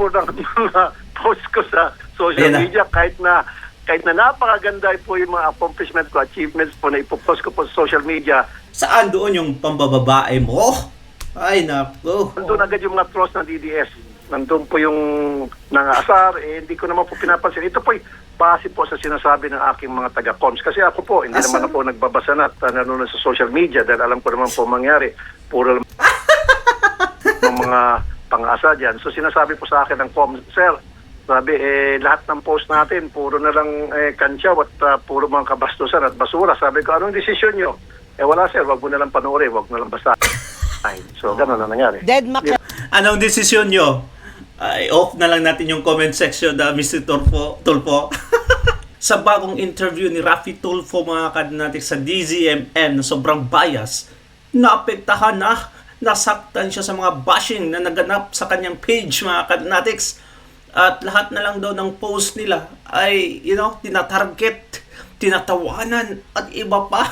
po ng mga post ko sa social media, kahit na napakaganda po yung mga accomplishment ko, achievements po na ipopost ko po sa social media. Saan doon yung pambababae mo? Ay, naku. Nandun agad yung mga trolls ng DDS. Nandun po yung nangasar, hindi ko naman po pinapansin. Ito po base po sa sinasabi ng aking mga taga-coms. Kasi ako po, hindi naman ako nagbabasa na at nanonood sa social media dahil alam ko naman po mangyari. Puro lang ng mga pang-asa dyan. So sinasabi po sa akin ng coms, Sir, sabi, lahat ng post natin, puro na lang kantsaw at puro mga kabastusan at basura. Sabi ko, anong desisyon nyo? Wala sir, wag mo na lang panoorin, wag mo na lang basahin. So, gano'n na nangyari. Anong desisyon nyo? Off na lang natin yung comment section na Mr. Tulfo. Sa bagong interview ni Raffy Tulfo, mga kadnatik, sa DZMM na sobrang bias, naapektahan na, nasaktan siya sa mga bashing na naganap sa kanyang page, mga kadnatics. At lahat na lang daw ng post nila ay, tinatarget, tinatawanan, at iba pa.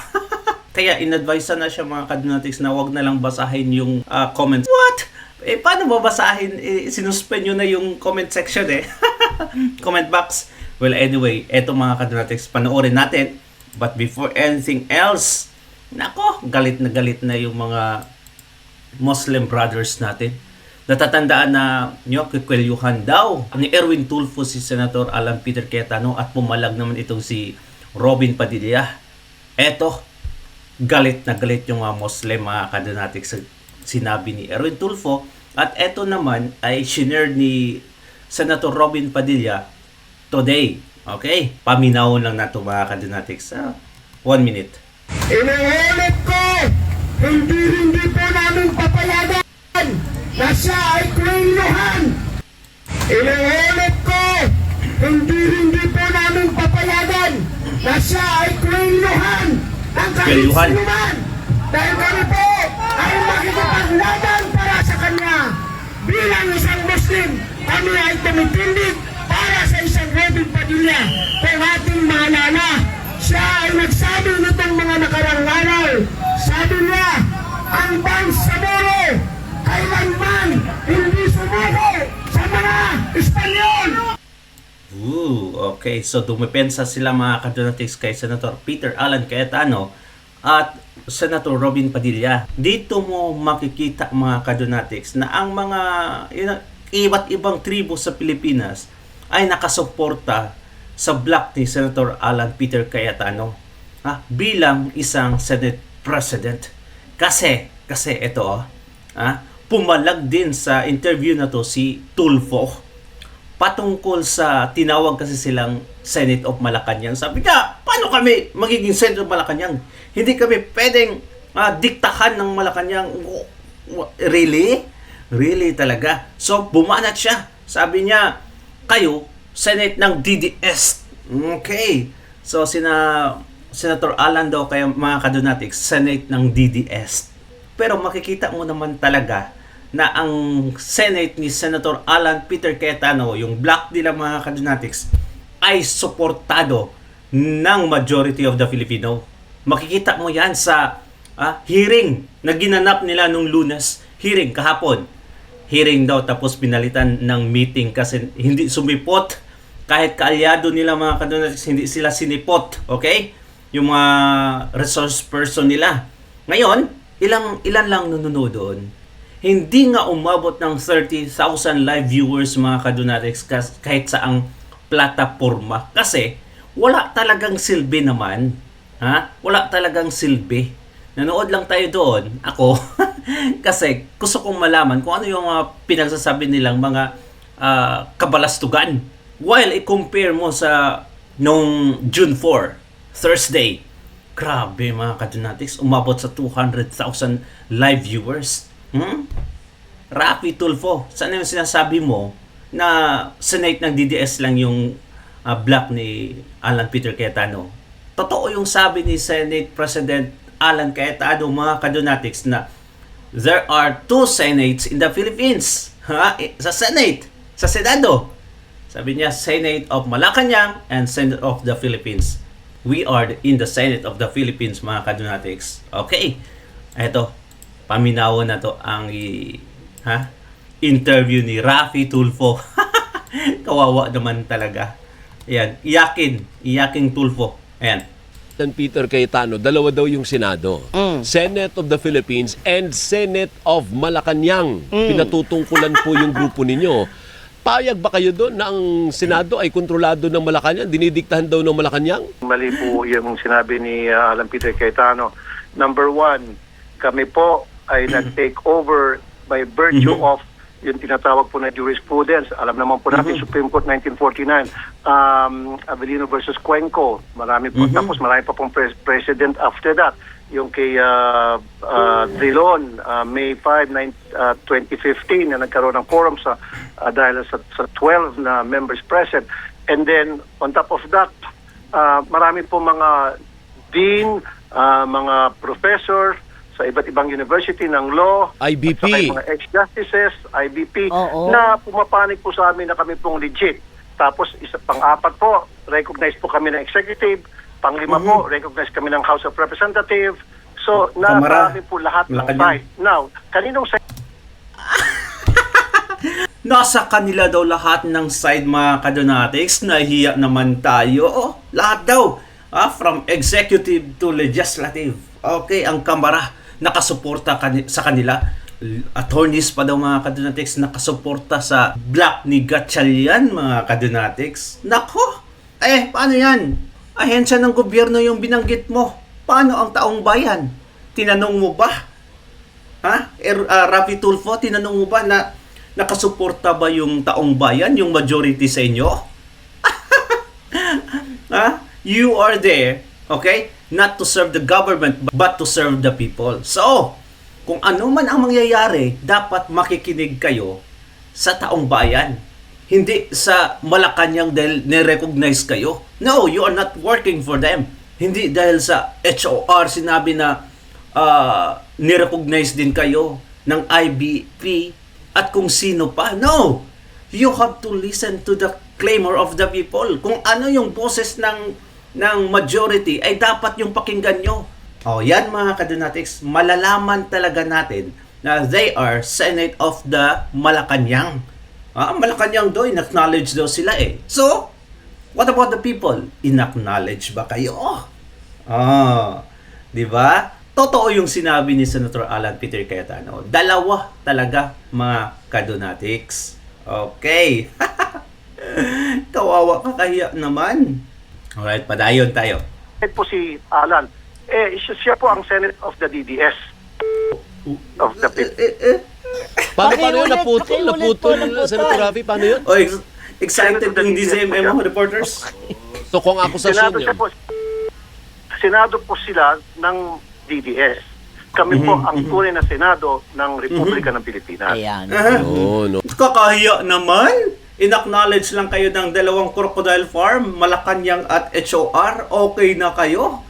Kaya in-advise na siya, mga kadnatics, na wag na lang basahin yung comments. What? Paano babasahin? Sinuspend nyo na yung comment section comment box. Well, anyway, eto mga kadnatics, panoorin natin. But before anything else, nako, galit na yung mga Muslim brothers natin. Natatandaan na kikwelyuhan daw ni Erwin Tulfo si Senator Alan Peter Cayetano at pumalag naman itong si Robin Padilla. Eto, galit na galit yung mga Muslim, mga kadnatics, sinabi ni Erwin Tulfo. At eto naman ay shinare ni Senator Robin Padilla today. Okay? Paminawon lang na ito, mga kadnatics. 1 minute. Inuulit ko, hindi po namin papayagan na siya ay kwelyuhan. Inuulit ko, hindi po namin papayagan na siya ay kwelyuhan ng kahit sino man. Dahil kami po ay makikipaglaban para sa kanya. Bilang isang Muslim, kami ay tumitindig para sa isang Robin Padilla. Kung ating maalala, siya ay nagsabi nitong mga nakarang araw. Sabi niya, ang Bangsamoro kailanman hindi sumuko sa mga Espanyol. Okay. So dumepensa sila, mga kadnatics, kay Senator Peter Alan Cayetano at Senator Robin Padilla. Dito mo makikita, mga kadnatics, na ang mga iba't ibang tribo sa Pilipinas ay nakasuporta sa block ni Senator Alan Peter Cayetano bilang isang Senate President. Kasi ito, pumalag din sa interview na to si Tulfo patungkol sa tinawag kasi silang Senate of Malacanang. Sabi niya, paano kami magiging Senate of Malacanang? Hindi kami pwedeng diktahan ng Malacanang. Really? Really talaga? So, bumanat siya. Sabi niya, kayo, Senate ng DDS. Okay. So, Senator Alan daw, kaya mga kadnatics, Senate ng DDS. Pero makikita mo naman talaga na ang Senate ni Senator Alan Peter Cayetano, yung block nila, mga kadnatics, ay suportado ng majority of the Filipino. Makikita mo yan sa hearing na ginanap nila nung Lunes. Hearing kahapon. Hearing daw, tapos pinalitan ng meeting kasi hindi sumipot. Kahit kaalyado nila, mga kadnatics, hindi sila sinipot. Okay? Yung mga resource person nila. Ngayon, ilan lang nanonood doon. Hindi nga umabot ng 30,000 live viewers, mga kadnatics, kahit saang plataforma. Kasi wala talagang silbi naman. Wala talagang silbi. Nanood lang tayo doon, ako, kasi gusto kong malaman kung ano yung pinagsasabi nilang mga kabalastugan. While i-compare mo sa nung June 4, Thursday, grabe, mga kadnatics, umabot sa 200,000 live viewers. Raffy Tulfo, saan yung sinasabi mo na Senate ng DDS lang yung block ni Alan Peter Cayetano? Totoo yung sabi ni Senate President Alan Cayetano, mga kadnatics, na there are 2 Senates in the Philippines. Sa Senate, sa Senado. Sabi niya, Senate of Malacanang and Senate of the Philippines. We are in the Senate of the Philippines, mga kadnatics. Okay. Eto, paminawan na to ang interview ni Raffy Tulfo. Kawawa naman talaga. Ayan, iyaking Tulfo. Ayan. Dan Peter Cayetano, dalawa daw yung Senado. Senate of the Philippines and Senate of Malacanang. Pinatutungkulan po yung grupo ninyo. Payag ba kayo doon na ang Senado ay kontrolado ng Malacanang? Dinidiktahan daw ng Malacanang? Mali po yung sinabi ni Alan Peter Cayetano. Number one, kami po ay nag-take over by virtue of yung tinatawag po na jurisprudence. Alam naman po natin, Supreme Court 1949, Avellino versus Cuenco. Marami po. Tapos marami pa pong president after that. Yung kay Drilon, May 5, 2015, na nagkaroon ng quorum dahil sa 12 na members present. And then, on top of that, marami po mga dean, mga professor, sa iba't ibang university ng law, IBP. at saka yung mga ex-justices, IBP, Oo. na pumapanig po sa amin na kami pong legit. Tapos pang-apat po, recognize po kami ng executive. Pang-lima po, recognize kami ng House of Representatives. So, Kamara. nakarami po lahat ng Malacanang. side. Now, kaninong side Nasa kanila daw lahat ng side, mga kadonatics. Nahiya naman tayo. Oh, lahat daw. From executive to legislative. Okay, ang Kamara nakasuporta sa kanila. Attorneys pa daw, mga kadonatics, nakasuporta sa block ni Gatchalian, mga kadonatics. Nako! Paano yan? Ahensya ng gobyerno yung binanggit mo. Paano ang taong bayan? Tinanong mo ba? Rafi Tulfo, tinanong mo ba na nakasuporta ba yung taong bayan, yung majority sa inyo? You are there, okay? Not to serve the government, but to serve the people. So, kung ano man ang mangyayari, dapat makikinig kayo sa taong bayan. Hindi sa Malacanang dahil nirecognize kayo. No, you are not working for them. Hindi dahil sa HOR sinabi na nirecognize din kayo ng IBP at kung sino pa. No! You have to listen to the clamor of the people. Kung ano yung boses ng majority ay dapat yung pakinggan nyo. Yan, mga kadonatics, malalaman talaga natin na they are Senate of the Malacanang. Malacanang daw, in-acknowledge daw sila eh. So, what about the people? In-acknowledge ba kayo? Di ba? Totoo yung sinabi ni Senator Alan Peter Cayetano. Dalawa talaga, mga kadonatics. Okay. Kawawa, kakahiya naman. Alright, padayon tayo. po si Alan? Siya po ang Senate of the DDS. Of the Paano yun? Pakiulit po ng Naputol, Senator Rafi? Paano yun? Excited yung DZMM reporters? So kung akusasyon niya. Senado po sila ng DDS. Kami po ang tunay na Senado ng Republika ng Pilipinas. Ayan. No. Kakahiya naman. In-acknowledge lang kayo ng dalawang crocodile farm, Malacanang at HOR. Okay na kayo?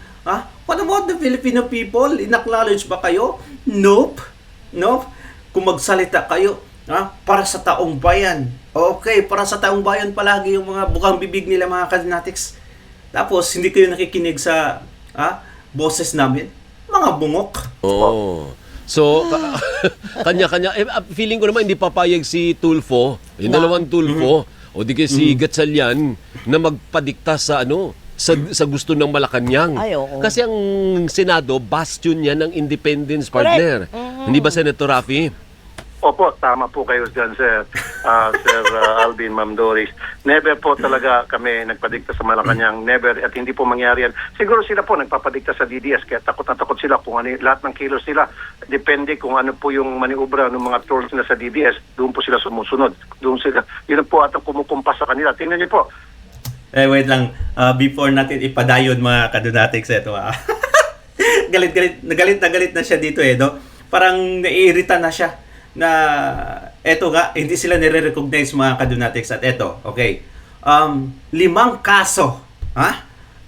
What about the Filipino people? In-acknowledge ba kayo? Nope. Kung magsalita kayo, para sa taong bayan. Okay, para sa taong bayan palagi yung mga bukang bibig nila, mga kadonatics. Tapos, hindi kayo nakikinig sa boses namin. Mga bungok. So, kanya-kanya. Feeling ko naman hindi papayag si Tulfo, yung dalawang Tulfo, o di kaya si Gatchalian, na magpadikta sa sa gusto ng Malacanang. Ay, oo. Kasi ang Senado, bastion niya ng independence, partner. Hindi ba, Senator Rafi? Opo, tama po kayo dyan, Sir Alvin, Ma'am Doris. Never po talaga kami nagpadikta sa Malacanang. Never, at hindi po mangyari yan. Siguro sila po nagpapadikta sa DDS, kaya takot na takot sila kung lahat ng kilos nila. Depende kung ano po yung maniubra ng mga tools nila sa DDS. Doon po sila sumusunod. Yun po at ang kumukumpas sa kanila. Tingnan niyo po. Wait lang. Before natin ipadayon, mga kadonatics, ito galit na siya dito no? Parang naiirita na siya na eto nga, hindi sila nire-recognize, mga kadonatics. At eto, okay. 5 kaso,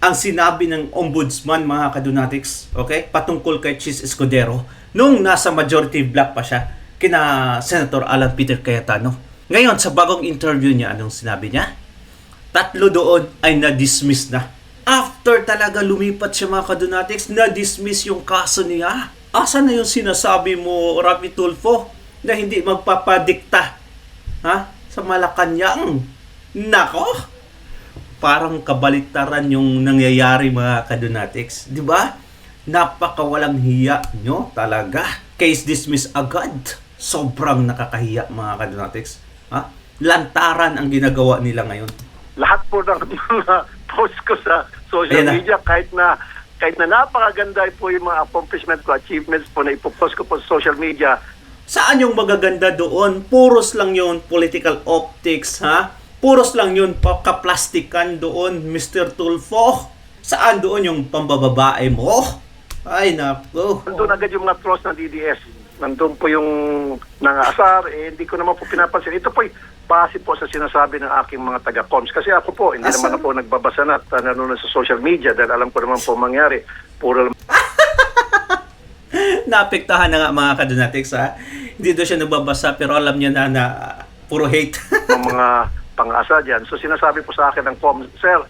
ang sinabi ng ombudsman, mga kadonatics, okay, patungkol kay Chis Escudero nung nasa majority block pa siya kina Senator Alan Peter Cayetano. Ngayon, sa bagong interview niya, anong sinabi niya? 3 doon ay na-dismiss na. After talaga lumipat siya, mga kadonatics, na-dismiss yung kaso niya. Asa na yung sinasabi mo, Rafi Tulfo, na hindi magpapadikta sa Malacanang? Nako! Parang kabaliktaran yung nangyayari mga kadonatics. Di ba? Napakawalang hiya nyo talaga. Case dismissed agad. Sobrang nakakahiya mga kadonatics. Ha? Lantaran ang ginagawa nila ngayon. Lahat po ng mga post ko sa social Ayan na. media, kahit na napakaganda po yung mga accomplishment ko, achievements po na ipopost ko po sa social media, Saan yung magaganda doon? Puros lang yun political optics, ha? Puros lang yun kaplastikan doon, Mr. Tulfo. Saan doon yung pambababae mo? Ay, naku. nandun agad yung mga trolls ng DDS. Nandun po yung nangasar, hindi ko naman po pinapansin. Ito po base po sa sinasabi ng aking mga taga-coms. Kasi ako po, hindi Asar? naman ako nagbabasa na at nanonood sa social media dahil alam ko naman po mangyari. Puro Naapektahan na nga mga kadonatics, ha? Hindi doon siya nagbabasa pero alam niya na puro hate. ng mga pang-asa dyan. So sinasabi po sa akin ng coms, Sir,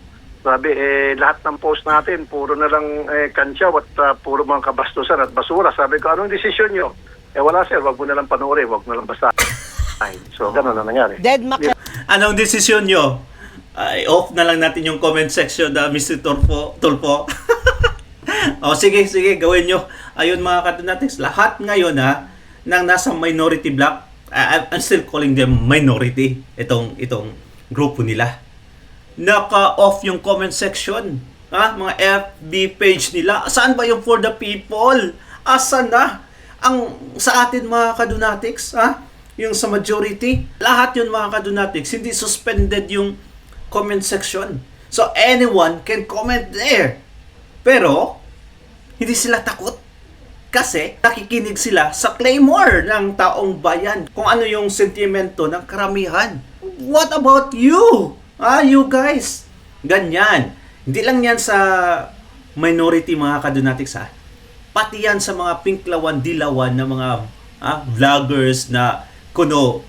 sabi, lahat ng post natin, puro na lang kansyaw at puro mga kabastusan at basura. Sabi ko, anong desisyon nyo? Wala sir, wag mo na lang panoorin, wag mo na lang basta. So, ganun na nangyari. Dead Mac. Anong desisyon nyo? Ay, off na lang natin yung comment section na Mr. Tulfo. O sige, gawin nyo. Ayun mga kadonatics, lahat ngayon nang nasa minority block, I'm still calling them minority, itong grupo nila. Naka-off yung comment section. Mga FB page nila. Saan ba yung for the people? Asan na? Ang sa atin mga kadonatics, yung sa majority, lahat yun mga kadonatics, hindi suspended yung comment section. So anyone can comment there. Pero, hindi sila takot. Kasi nakikinig sila sa claymore ng taong bayan. Kung ano yung sentimento ng karamihan. What about you? You guys. Ganyan. Hindi lang yan sa minority mga kadonatics, pati yan sa mga pinklawan-dilawan na mga vloggers na kuno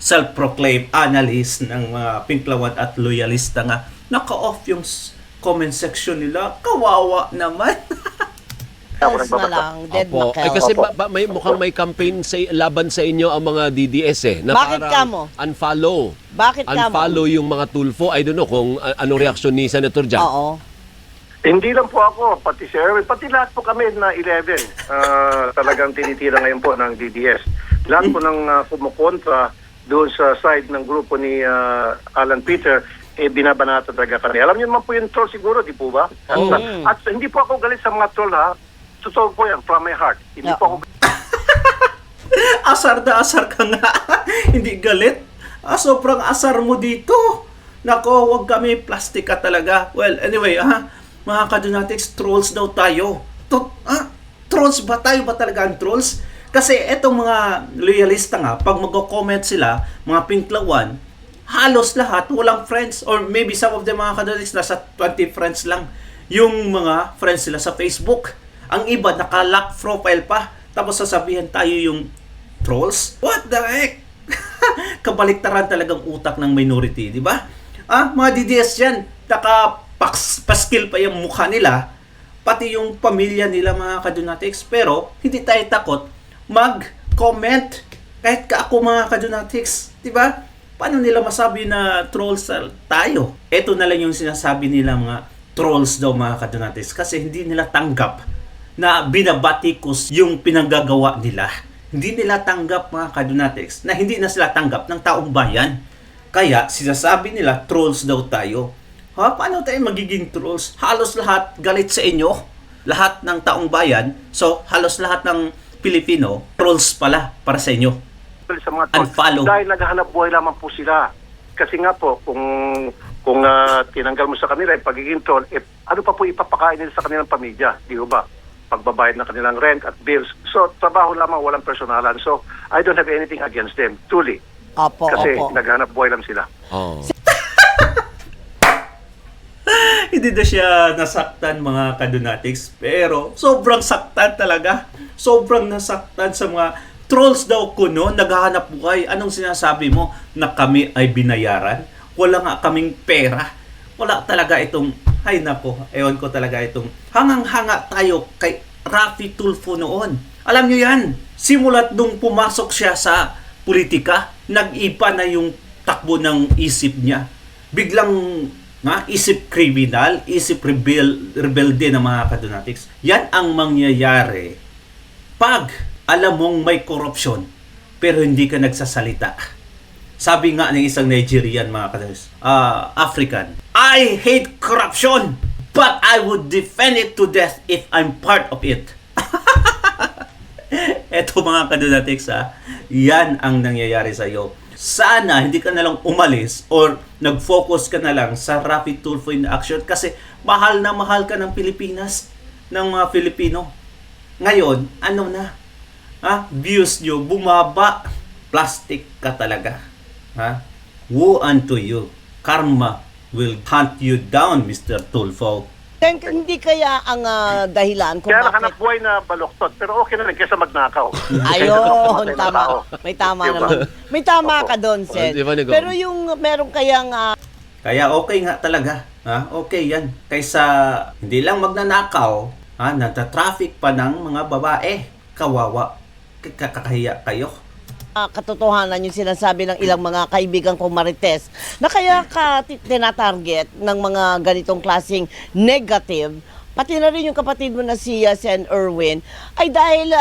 self-proclaimed analyst ng mga pinklawan at loyalista nga. Naka-off yung comment section nila. Kawawa naman. Else na lang. Dead Opo. Mac. Kasi mukhang may campaign laban sa inyo ang mga DDS na Bakit parang kamo? unfollow. Bakit ka mo? Unfollow yung mga Tulfo. I don't know kung anong reaksyon ni Senator Jack. Oo. Hindi lang po ako, pati si Erwin, pati lahat po kami na 11 talagang tinitira ngayon po ng DDS. Lahat po ng kumukontra doon sa side ng grupo ni Alan Peter, binabanata talaga kami. Alam niyo naman po yung troll siguro, di po ba? At hindi po ako galit sa mga troll Totoo po yan, from my heart. Hindi po ako Asar na asar ka nga. Hindi galit. Sobrang asar mo dito. Nako, wag kami plastika talaga. Well, anyway, mga kadonatics, trolls daw tayo. Trolls ba tayo ba talaga ang trolls? Kasi etong mga loyalista nga, pag mag-comment sila, mga pinklawan, halos lahat walang friends, or maybe some of them mga kadonatics nasa 20 friends lang yung mga friends sila sa Facebook. Ang iba naka-lock profile pa, tapos sasabihin tayo yung trolls. What the heck? Kabaliktaran talagang utak ng minority, di ba? Mga DDS yan, nakapaskil pa yung mukha nila, pati yung pamilya nila mga kadonatics, pero hindi tayo takot mag-comment. Kahit ka ako mga kadonatics, di ba? Paano nila masabi na trolls tayo? Ito na lang yung sinasabi nila mga trolls daw mga kadonatics, kasi hindi nila tanggap na binabatikos yung pinanggagawa nila. Hindi nila tanggap mga kadonatics na hindi na sila tanggap ng taong bayan. Kaya sinasabi nila trolls daw tayo. Paano tayo magiging trolls? Halos lahat galit sa inyo. Lahat ng taong bayan. So halos lahat ng Pilipino trolls pala para sa inyo. sa mga trolls. Unfollow. Dahil naghahanap buhay lamang po sila. Kasi nga po, kung tinanggal mo sa kanila yung pagiging troll, ano pa po ipapakain nila sa kanilang pamilya? Di ba? Pagbabayad ng kanilang rent at bills. So, trabaho lamang, walang personalan. So, I don't have anything against them, truly. Opo, Kasi opo. naghanap buhay lang sila. Oh. Hindi na siya nasaktan mga kadonatics, pero sobrang saktan talaga. Sobrang nasaktan sa mga trolls daw kuno, naghahanap buhay. Anong sinasabi mo? Na kami ay binayaran? Wala nga kaming pera. Wala talaga itong, ay nako, ewan ko talaga itong, hangang-hanga tayo kay Raffy Tulfo noon. Alam nyo yan, simulat nung pumasok siya sa politika, nag-iba na yung takbo ng isip niya. biglang isip kriminal, isip rebelde ng mga kadonatics. Yan ang mangyayari pag alam mong may korupsyon pero hindi ka nagsasalita. Sabi nga ng isang Nigerian, mga kadonatics, African, I hate corruption but I would defend it to death if I'm part of it. Eto mga kadonatics, yan ang nangyayari sa iyo. Sana hindi ka na lang umalis or nag-focus ka na lang sa Rafi Tulfo in action kasi mahal na mahal ka ng Pilipinas, ng mga Filipino. Ngayon, ano na? Views nyo bumaba. Plastic ka talaga. Woe unto you. Karma will hunt you down, Mr. Tulfo. Hindi kaya ang dahilan kung Kaya bakit... hanap buhay na baluktot, pero okay na rin kaysa magnakaw. Ayun, Kaysa tama. tao. May tama Diba? naman. May tama Opo. ka doon, Sen. Di ba, Nicole? Pero yung meron kayang... Kaya okay nga talaga. Okay yan. Kaysa hindi lang magnanakaw, nagta-traffic pa ng mga babae. Kawawa. Kakahiya kayo. katotohanan yung sinasabi ng ilang mga kaibigan kong marites na kaya ka tinatarget ng mga ganitong klaseng negative, pati na rin yung kapatid mo na si Sen Erwin, ay dahil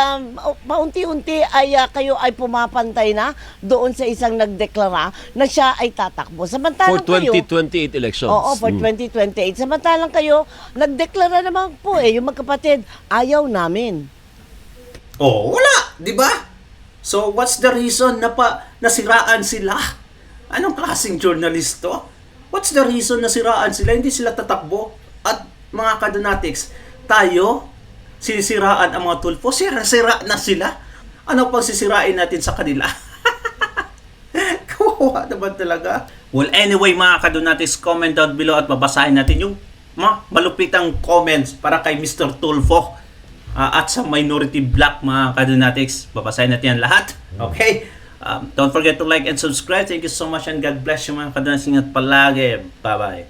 paunti-unti ay kayo ay pumapantay na doon sa isang nagdeklara na siya ay tatakbo. Samantalang For kayo... 2028 elections. Oo, for 2028. Samantalang kayo, nagdeklara naman po yung magkapatid, ayaw namin. Oh, wala, 'di ba? So what's the reason na nasiraan sila? Anong klaseng journalist to? What's the reason na siraan sila? Hindi sila tatakbo. At mga kadonatics, tayo sinisiraan ang mga Tulfo. Sira na sila. Ano pang sisirain natin sa kanila? Kawawa naman talaga. Well, anyway mga kadonatics, comment down below at babasahin natin yung malupitang comments para kay Mr. Tulfo. At sa minority black mga kadonatics, babasahin natin yan lahat. Okay? Don't forget to like and subscribe. Thank you so much and God bless you mga kadonatics at palagi. Bye-bye.